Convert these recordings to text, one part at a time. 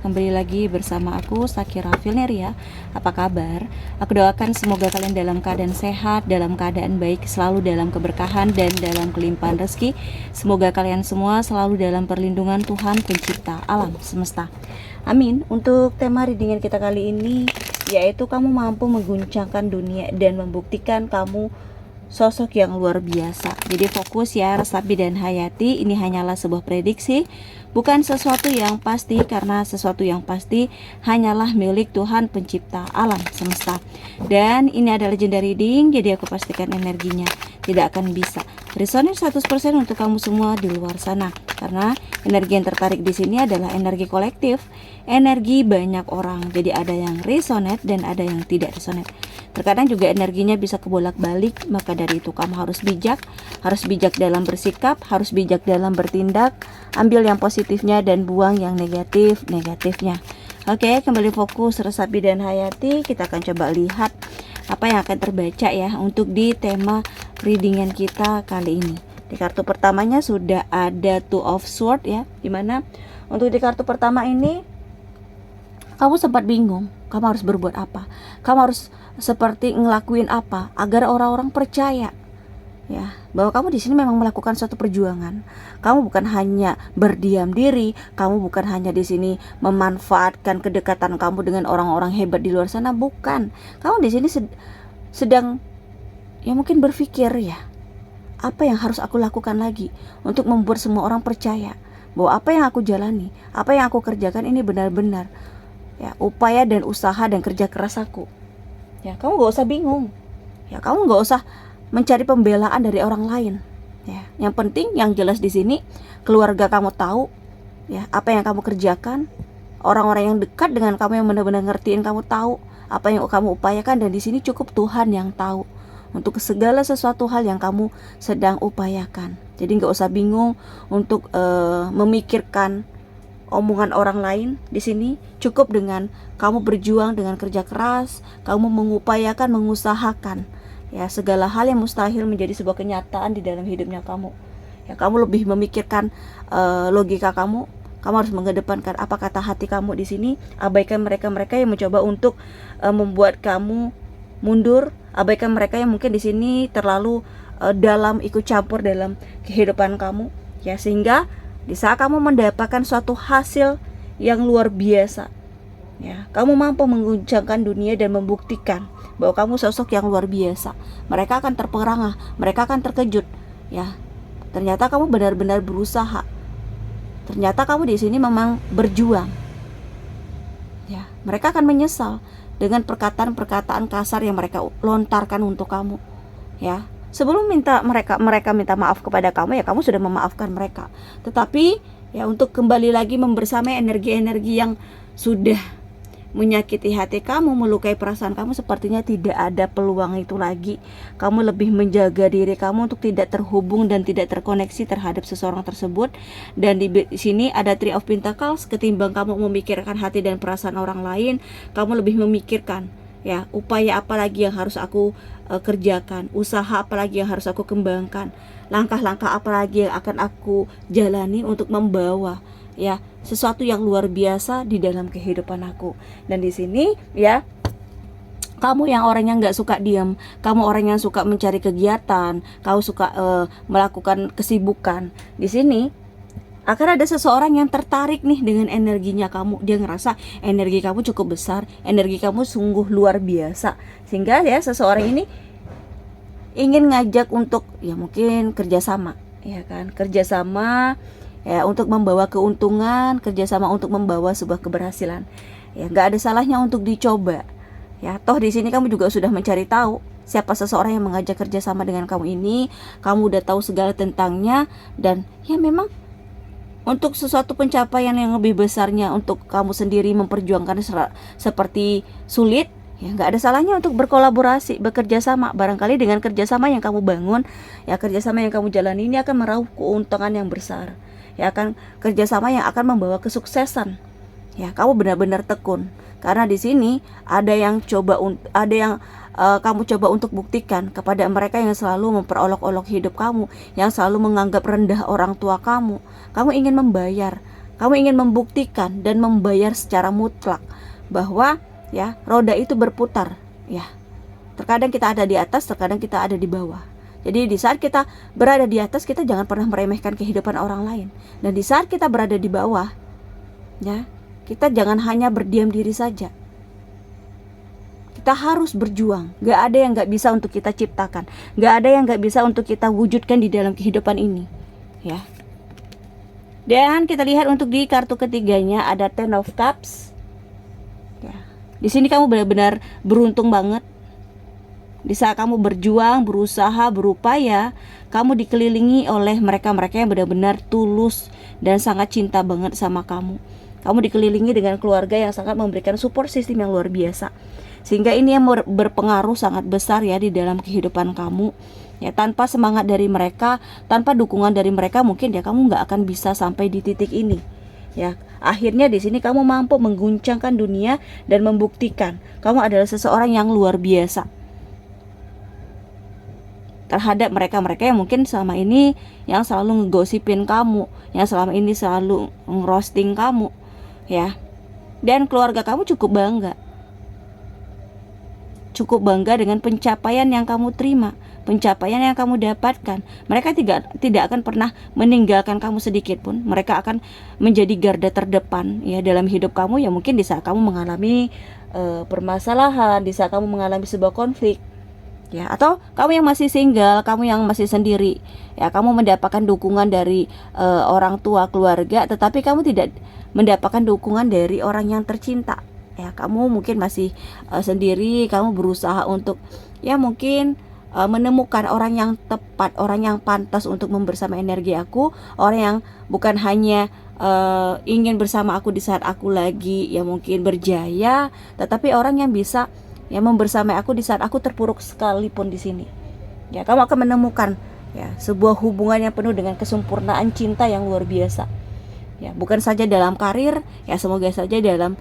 kembali lagi bersama aku Sakira Filneria. Apa kabar? Aku doakan semoga kalian dalam keadaan sehat, dalam keadaan baik, selalu dalam keberkahan dan dalam kelimpahan rezeki. Semoga kalian semua selalu dalam perlindungan Tuhan Pencipta alam semesta. Amin. Untuk tema readingan kita kali ini yaitu kamu mampu mengguncangkan dunia dan membuktikan kamu sosok yang luar biasa. Jadi fokus ya Resapi dan Hayati, ini hanyalah sebuah prediksi, bukan sesuatu yang pasti, karena sesuatu yang pasti hanyalah milik Tuhan Pencipta alam semesta. Dan ini adalah legendary reading, jadi aku pastikan energinya tidak akan bisa resonate 100% untuk kamu semua di luar sana, karena energi yang tertarik di sini adalah energi kolektif, energi banyak orang. Jadi ada yang resonate dan ada yang tidak resonate. Terkadang juga energinya bisa kebolak-balik, maka dari itu kamu harus bijak dalam bersikap, harus bijak dalam bertindak, ambil yang positifnya dan buang yang negatifnya. Oke, kembali fokus Resapi dan Hayati, kita akan coba lihat apa yang akan terbaca ya untuk di tema readingan kita kali ini. Di kartu pertamanya sudah ada Two of Swords ya, dimana untuk di kartu pertama ini kamu sempat bingung, kamu harus berbuat apa, kamu harus seperti ngelakuin apa agar orang-orang percaya ya bahwa kamu di sini memang melakukan suatu perjuangan. Kamu bukan hanya berdiam diri, kamu bukan hanya di sini memanfaatkan kedekatan kamu dengan orang-orang hebat di luar sana, bukan. Kamu di sini sedang ya mungkin berpikir ya, apa yang harus aku lakukan lagi untuk membuat semua orang percaya bahwa apa yang aku jalani, apa yang aku kerjakan ini benar-benar ya upaya dan usaha dan kerja keras aku. Ya, kamu gak usah bingung. Ya, kamu gak usah mencari pembelaan dari orang lain. Ya, yang penting, yang jelas di sini keluarga kamu tahu ya apa yang kamu kerjakan. Orang-orang yang dekat dengan kamu yang benar-benar ngertiin kamu tahu apa yang kamu upayakan, dan di sini cukup Tuhan yang tahu untuk segala sesuatu hal yang kamu sedang upayakan. Jadi gak usah bingung untuk memikirkan omongan orang lain. Di sini cukup dengan kamu berjuang dengan kerja keras, kamu mengupayakan, mengusahakan ya segala hal yang mustahil menjadi sebuah kenyataan di dalam hidupnya kamu. Ya, kamu lebih memikirkan logika kamu harus mengedepankan apa kata hati kamu di sini. Abaikan mereka-mereka yang mencoba untuk membuat kamu mundur, abaikan mereka yang mungkin di sini terlalu dalam ikut campur dalam kehidupan kamu ya, sehingga di saat kamu mendapatkan suatu hasil yang luar biasa ya, kamu mampu mengguncangkan dunia dan membuktikan bahwa kamu sosok yang luar biasa. Mereka akan terperangah, mereka akan terkejut ya. Ternyata kamu benar-benar berusaha. Ternyata kamu di sini memang berjuang. Ya, mereka akan menyesal dengan perkataan-perkataan kasar yang mereka lontarkan untuk kamu ya. Sebelum mereka minta maaf kepada kamu ya, kamu sudah memaafkan mereka. Tetapi ya, untuk kembali lagi membersamai energi-energi yang sudah menyakiti hati kamu, melukai perasaan kamu, sepertinya tidak ada peluang itu lagi. Kamu lebih menjaga diri kamu untuk tidak terhubung dan tidak terkoneksi terhadap seseorang tersebut. Dan di sini ada Three of Pentacles. Ketimbang kamu memikirkan hati dan perasaan orang lain, kamu lebih memikirkan ya, upaya apa lagi yang harus aku kerjakan, usaha apa lagi yang harus aku kembangkan, langkah-langkah apa lagi yang akan aku jalani untuk membawa ya sesuatu yang luar biasa di dalam kehidupan aku. Dan di sini ya, kamu yang orang yang nggak suka diam, kamu orang yang suka mencari kegiatan, kamu suka melakukan kesibukan, di sini akan ada seseorang yang tertarik nih dengan energinya kamu. Dia ngerasa energi kamu cukup besar, energi kamu sungguh luar biasa, sehingga ya seseorang ini ingin ngajak untuk ya mungkin kerjasama ya kan, kerjasama ya untuk membawa keuntungan, kerjasama untuk membawa sebuah keberhasilan. Ya nggak ada salahnya untuk dicoba ya. Toh di sini kamu juga sudah mencari tahu siapa seseorang yang mengajak kerjasama dengan kamu ini. Kamu udah tahu segala tentangnya, dan ya memang untuk sesuatu pencapaian yang lebih besarnya untuk kamu sendiri memperjuangkan seperti sulit ya, nggak ada salahnya untuk berkolaborasi, bekerja sama. Barangkali dengan kerjasama yang kamu bangun ya, kerjasama yang kamu jalani ini akan meraup keuntungan yang besar ya, akan kerjasama yang akan membawa kesuksesan ya. Kamu benar-benar tekun, karena di sini ada yang kamu coba untuk buktikan kepada mereka yang selalu memperolok-olok hidup kamu, yang selalu menganggap rendah orang tua kamu. Kamu ingin membayar, Kamu ingin membuktikan dan membayar secara mutlak bahwa ya roda itu berputar ya. Terkadang kita ada di atas, terkadang kita ada di bawah. Jadi di saat kita berada di atas, kita jangan pernah meremehkan kehidupan orang lain. Dan di saat kita berada di bawah, ya, kita jangan hanya berdiam diri saja. Kita harus berjuang. Gak ada yang gak bisa untuk kita ciptakan. Gak ada yang gak bisa untuk kita wujudkan di dalam kehidupan ini. Ya. Dan kita lihat untuk di kartu ketiganya ada Ten of Cups. Ya. Di sini kamu benar-benar beruntung banget. Di saat kamu berjuang, berusaha, berupaya, kamu dikelilingi oleh mereka-mereka yang benar-benar tulus dan sangat cinta banget sama kamu. Kamu dikelilingi dengan keluarga yang sangat memberikan support system yang luar biasa. Sehingga ini yang berpengaruh sangat besar ya di dalam kehidupan kamu. Ya, tanpa semangat dari mereka, tanpa dukungan dari mereka, mungkin ya kamu nggak akan bisa sampai di titik ini. Ya, akhirnya di sini kamu mampu mengguncangkan dunia dan membuktikan kamu adalah seseorang yang luar biasa terhadap mereka-mereka yang mungkin selama ini yang selalu ngegosipin kamu, yang selama ini selalu ngerosting kamu, ya. Dan keluarga kamu cukup bangga dengan pencapaian yang kamu terima, pencapaian yang kamu dapatkan. Mereka tidak akan pernah meninggalkan kamu sedikit pun. Mereka akan menjadi garda terdepan ya dalam hidup kamu. Ya mungkin di saat kamu mengalami permasalahan, di saat kamu mengalami sebuah konflik, ya, atau kamu yang masih single, kamu yang masih sendiri, ya, kamu mendapatkan dukungan dari orang tua, keluarga, tetapi kamu tidak mendapatkan dukungan dari orang yang tercinta, ya, kamu mungkin masih sendiri, kamu berusaha untuk ya mungkin menemukan orang yang tepat, orang yang pantas untuk membersama energi aku, orang yang bukan hanya ingin bersama aku di saat aku lagi ya mungkin berjaya, tetapi orang yang bisa ya membersamai aku di saat aku terpuruk sekalipun di sini. Ya, kamu akan menemukan ya sebuah hubungan yang penuh dengan kesempurnaan cinta yang luar biasa. Ya, bukan saja dalam karir, ya semoga saja dalam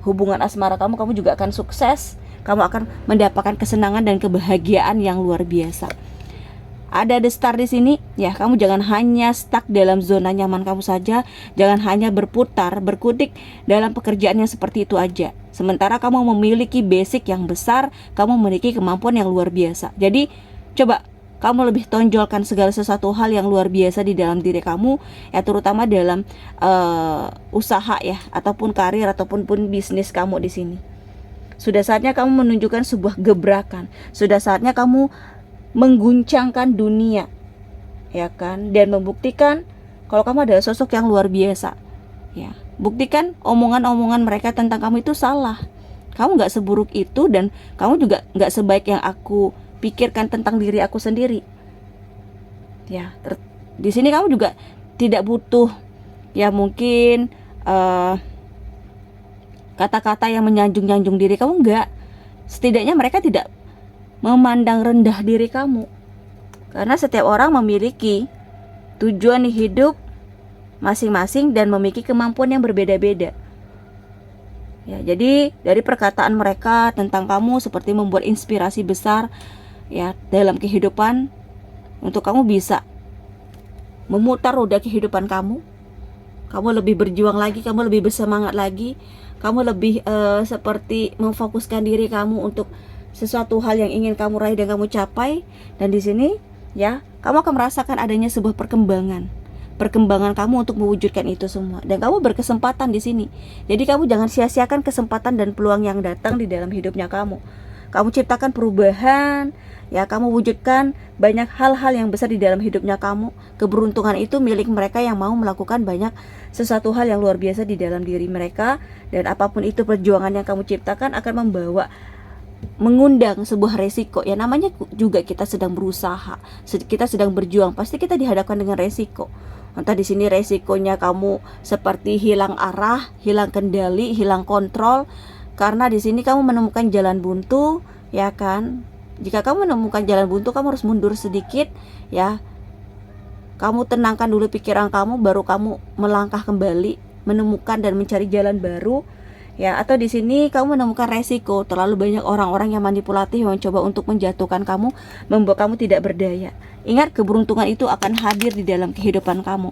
hubungan asmara kamu juga akan sukses. Kamu akan mendapatkan kesenangan dan kebahagiaan yang luar biasa. Ada The Star di sini, ya, kamu jangan hanya stuck dalam zona nyaman kamu saja, jangan hanya berputar, berkutik dalam pekerjaan yang seperti itu aja. Sementara kamu memiliki basic yang besar, kamu memiliki kemampuan yang luar biasa. Jadi, coba kamu lebih tonjolkan segala sesuatu hal yang luar biasa di dalam diri kamu, ya, terutama dalam usaha ya, ataupun karir ataupun bisnis kamu di sini. Sudah saatnya kamu menunjukkan sebuah gebrakan. Sudah saatnya kamu mengguncangkan dunia, ya kan, dan membuktikan kalau kamu adalah sosok yang luar biasa. Ya, buktikan omongan-omongan mereka tentang kamu itu salah. Kamu nggak seburuk itu dan kamu juga nggak sebaik yang aku pikirkan tentang diri aku sendiri. Ya, di sini kamu juga tidak butuh ya mungkin kata-kata yang menyanjung-nyanjung diri kamu, enggak. Setidaknya mereka tidak memandang rendah diri kamu, karena setiap orang memiliki tujuan hidup masing-masing dan memiliki kemampuan yang berbeda-beda. Ya, jadi dari perkataan mereka tentang kamu seperti membuat inspirasi besar ya dalam kehidupan untuk kamu bisa memutar roda kehidupan kamu. Kamu lebih berjuang lagi, kamu lebih bersemangat lagi, kamu lebih seperti memfokuskan diri kamu untuk sesuatu hal yang ingin kamu raih dan kamu capai. Dan di sini ya, kamu akan merasakan adanya sebuah perkembangan kamu untuk mewujudkan itu semua, dan kamu berkesempatan di sini. Jadi kamu jangan sia-siakan kesempatan dan peluang yang datang di dalam hidupnya kamu. Kamu ciptakan perubahan, ya, kamu wujudkan banyak hal-hal yang besar di dalam hidupnya kamu. Keberuntungan itu milik mereka yang mau melakukan banyak sesuatu hal yang luar biasa di dalam diri mereka. Dan apapun itu perjuangan yang kamu ciptakan akan mengundang sebuah resiko. Ya, namanya juga kita sedang berusaha, kita sedang berjuang, pasti kita dihadapkan dengan resiko. Entah di sini resikonya kamu seperti hilang arah, hilang kendali, hilang kontrol, karena di sini kamu menemukan jalan buntu, ya kan? Jika kamu menemukan jalan buntu, kamu harus mundur sedikit, ya. Kamu tenangkan dulu pikiran kamu, baru kamu melangkah kembali, menemukan dan mencari jalan baru. Ya, atau di sini kamu menemukan resiko, terlalu banyak orang-orang yang manipulatif yang mencoba untuk menjatuhkan kamu, membuat kamu tidak berdaya. Ingat, keberuntungan itu akan hadir di dalam kehidupan kamu.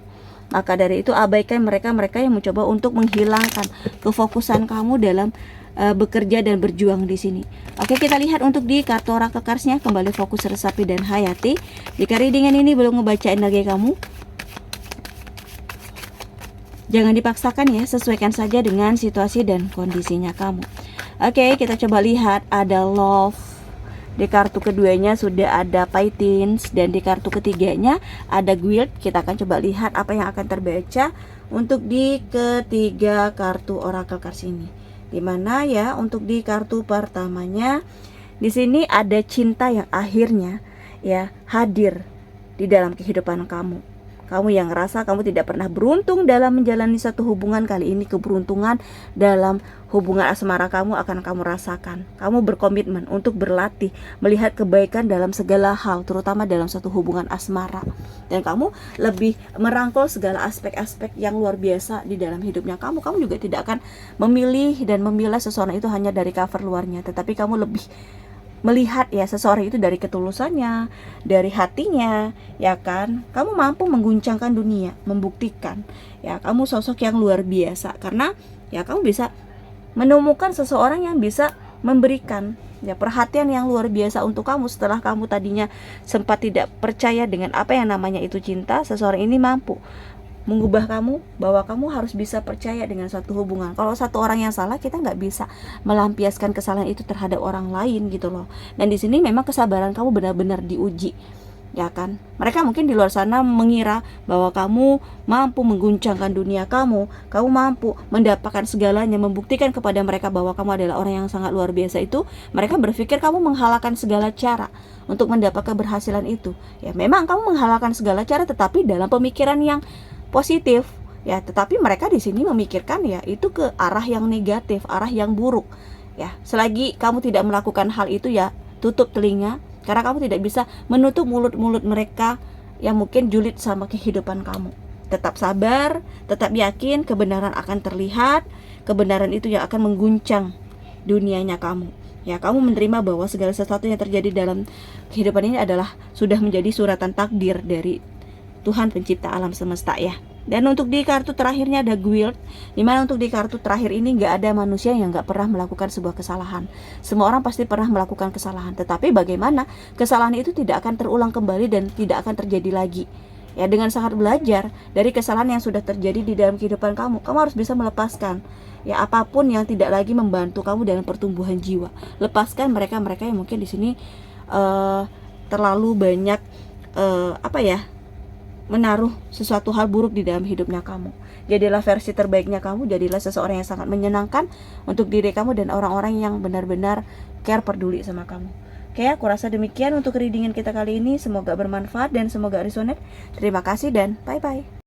Maka dari itu abaikan mereka yang mencoba untuk menghilangkan kefokusan kamu dalam bekerja dan berjuang di sini. Oke, kita lihat untuk di kartu oracle cards-nya. Kembali fokus, resapi dan hayati. Jika readingan ini belum ngebaca energi kamu, jangan dipaksakan ya, sesuaikan saja dengan situasi dan kondisinya kamu. Oke, kita coba lihat. Ada love. Di kartu keduanya sudah ada Pythons, dan di kartu ketiganya ada Guild. Kita akan coba lihat apa yang akan terbaca untuk di ketiga kartu oracle cards ini. Dimana ya, untuk di kartu pertamanya di sini ada cinta yang akhirnya ya hadir di dalam kehidupan kamu. Kamu yang ngerasa kamu tidak pernah beruntung dalam menjalani satu hubungan, kali ini keberuntungan dalam hubungan asmara kamu akan kamu rasakan. Kamu berkomitmen untuk berlatih melihat kebaikan dalam segala hal, terutama dalam satu hubungan asmara. Dan kamu lebih merangkul segala aspek-aspek yang luar biasa di dalam hidupnya kamu. Kamu juga tidak akan memilih dan memilah seseorang itu hanya dari cover luarnya, tetapi kamu lebih melihat ya seseorang itu dari ketulusannya, dari hatinya, ya kan? Kamu mampu mengguncangkan dunia, membuktikan ya kamu sosok yang luar biasa, karena ya kamu bisa menemukan seseorang yang bisa memberikan ya perhatian yang luar biasa untuk kamu. Setelah kamu tadinya sempat tidak percaya dengan apa yang namanya itu cinta, seseorang ini mampu mengubah kamu, bahwa kamu harus bisa percaya dengan satu hubungan. Kalau satu orang yang salah, kita nggak bisa melampiaskan kesalahan itu terhadap orang lain gitu loh. Dan di sini memang kesabaran kamu benar-benar diuji, ya kan? Mereka mungkin di luar sana mengira bahwa kamu mampu mengguncangkan dunia kamu mampu mendapatkan segalanya, membuktikan kepada mereka bahwa kamu adalah orang yang sangat luar biasa itu. Mereka berpikir kamu menghalalkan segala cara untuk mendapat keberhasilan itu. Ya memang kamu menghalalkan segala cara, tetapi dalam pemikiran yang positif ya, tetapi mereka di sini memikirkan ya itu ke arah yang negatif, arah yang buruk ya. Selagi kamu tidak melakukan hal itu ya tutup telinga, karena kamu tidak bisa menutup mulut-mulut mereka yang mungkin julid sama kehidupan kamu. Tetap sabar, tetap yakin kebenaran akan terlihat, kebenaran itu yang akan mengguncang dunianya kamu. Ya, kamu menerima bahwa segala sesuatu yang terjadi dalam kehidupan ini adalah sudah menjadi suratan takdir dari Tuhan pencipta alam semesta ya. Dan untuk di kartu terakhirnya ada Guild, dimana untuk di kartu terakhir ini nggak ada manusia yang nggak pernah melakukan sebuah kesalahan. Semua orang pasti pernah melakukan kesalahan, tetapi bagaimana kesalahan itu tidak akan terulang kembali dan tidak akan terjadi lagi. Ya, dengan sangat belajar dari kesalahan yang sudah terjadi di dalam kehidupan kamu harus bisa melepaskan ya apapun yang tidak lagi membantu kamu dalam pertumbuhan jiwa. Lepaskan mereka-mereka yang mungkin di sini terlalu banyak menaruh sesuatu hal buruk di dalam hidupnya kamu. Jadilah versi terbaiknya kamu, jadilah seseorang yang sangat menyenangkan untuk diri kamu dan orang-orang yang benar-benar care, peduli sama kamu. Oke, aku rasa demikian untuk readingan kita kali ini. Semoga bermanfaat dan semoga resonate. Terima kasih dan bye-bye.